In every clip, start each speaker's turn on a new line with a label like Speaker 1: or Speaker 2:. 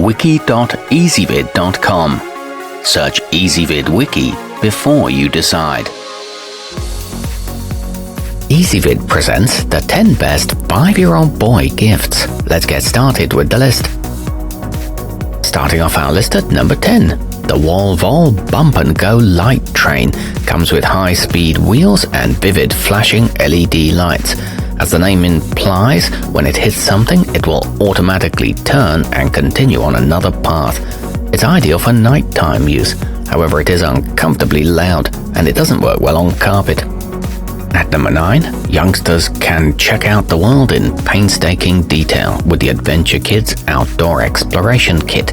Speaker 1: wiki.ezvid.com. Search Ezvid Wiki before you decide. Ezvid presents the 10 best 5-year-old boy gifts. Let's get started with the list. Starting off our list at number 10, the wolvol Bump and Go light train comes with high-speed wheels and vivid flashing LED lights. As the name implies, when it hits something, it will automatically turn and continue on another path. It's ideal for nighttime use, however it is uncomfortably loud and it doesn't work well on carpet. At number 9, youngsters can check out the world in painstaking detail with the Adventure Kidz Outdoor Exploration Kit.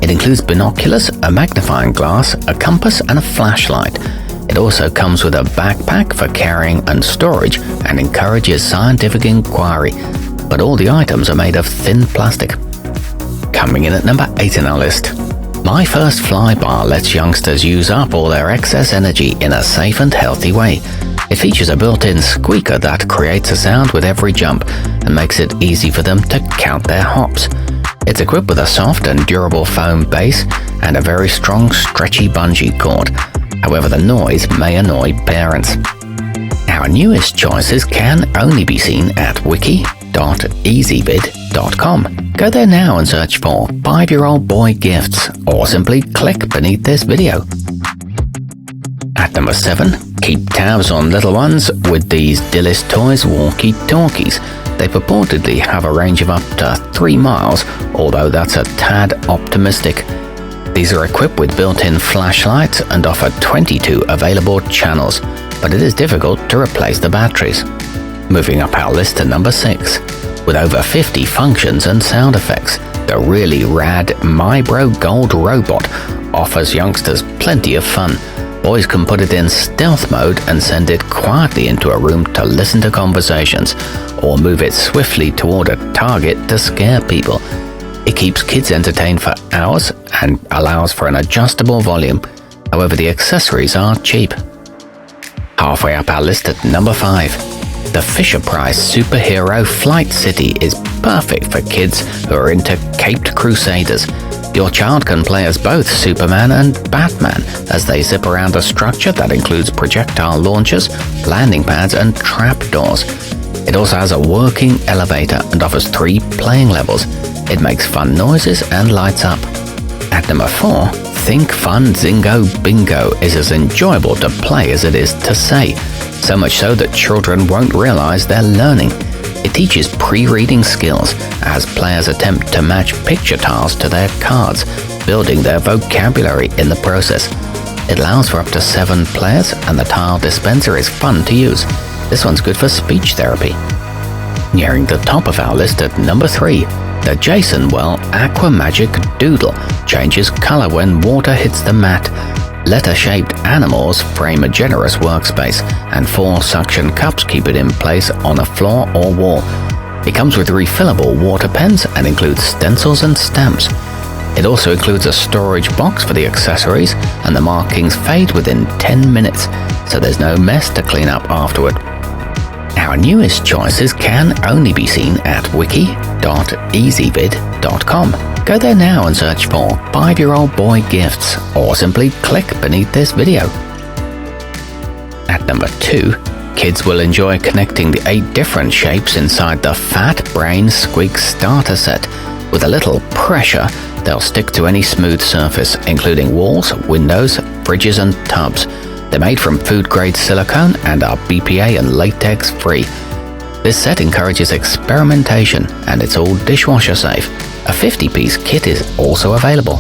Speaker 1: It includes binoculars, a magnifying glass, a compass and a flashlight. It also comes with a backpack for carrying and storage and encourages scientific inquiry, but all the items are made of thin plastic. Coming in at number 8 in our list, My First Flybar lets youngsters use up all their excess energy in a safe and healthy way. It features a built-in squeaker that creates a sound with every jump and makes it easy for them to count their hops. It's equipped with a soft and durable foam base and a very strong stretchy bungee cord. However, the noise may annoy parents. Our newest choices can only be seen at wiki.ezvid.com. Go there now and search for 5-year-old boy gifts or simply click beneath this video. At number 7, keep tabs on little ones with these dilisstoys walkie talkies. They purportedly have a range of up to 3 miles, although that's a tad optimistic. These are equipped with built-in flashlights and offer 22 available channels, but it is difficult to replace the batteries. Moving up our list to number 6. With over 50 functions and sound effects, the really rad mibro gold robot offers youngsters plenty of fun. Boys can put it in stealth mode and send it quietly into a room to listen to conversations, or move it swiftly toward a target to scare people. It keeps kids entertained for hours and allows for an adjustable volume. However, the accessories are cheap. Halfway up our list at number 5. The Fisher-Price Superhero Flight City is perfect for kids who are into caped crusaders. Your child can play as both Superman and Batman as they zip around a structure that includes projectile launchers, landing pads and trapdoors. It also has a working elevator and offers 3 playing levels. It makes fun noises and lights up. At number 4, thinkfun Zingo Bingo is as enjoyable to play as it is to say, so much so that children won't realize they're learning. It teaches pre-reading skills as players attempt to match picture tiles to their cards, building their vocabulary in the process. It allows for up to 7 players and the tile dispenser is fun to use. This one's good for speech therapy. Nearing the top of our list at number 3, the jasonwell Aqua Magic Doodle changes color when water hits the mat. Letter-shaped animals frame a generous workspace, and 4 suction cups keep it in place on a floor or wall. It comes with refillable water pens and includes stencils and stamps. It also includes a storage box for the accessories, and the markings fade within 10 minutes, so there's no mess to clean up afterward. Our newest choices can only be seen at wiki.ezvid.com. Go there now and search for 5-year-old boy gifts or simply click beneath this video. At number 2, kids will enjoy connecting the 8 different shapes inside the Fat Brain Squigz starter set. With a little pressure, they'll stick to any smooth surface, including walls, windows, fridges and tubs. They're made from food-grade silicone and are BPA and latex free. This set encourages experimentation and it's all dishwasher safe. A 50-piece kit is also available.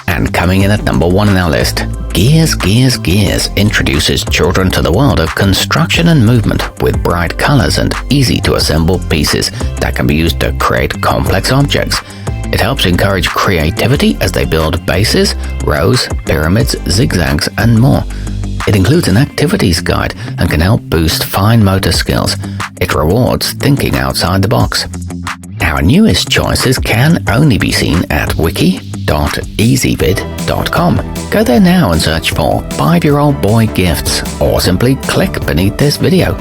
Speaker 1: And coming in at number 1 on our list, Gears introduces children to the world of construction and movement with bright colors and easy-to-assemble pieces that can be used to create complex objects. It helps encourage creativity as they build bases, rows, pyramids, zigzags, and more. It includes an activities guide and can help boost fine motor skills. It rewards thinking outside the box. Our newest choices can only be seen at wiki.ezvid.com. Go there now and search for 5-year-old boy gifts or simply click beneath this video.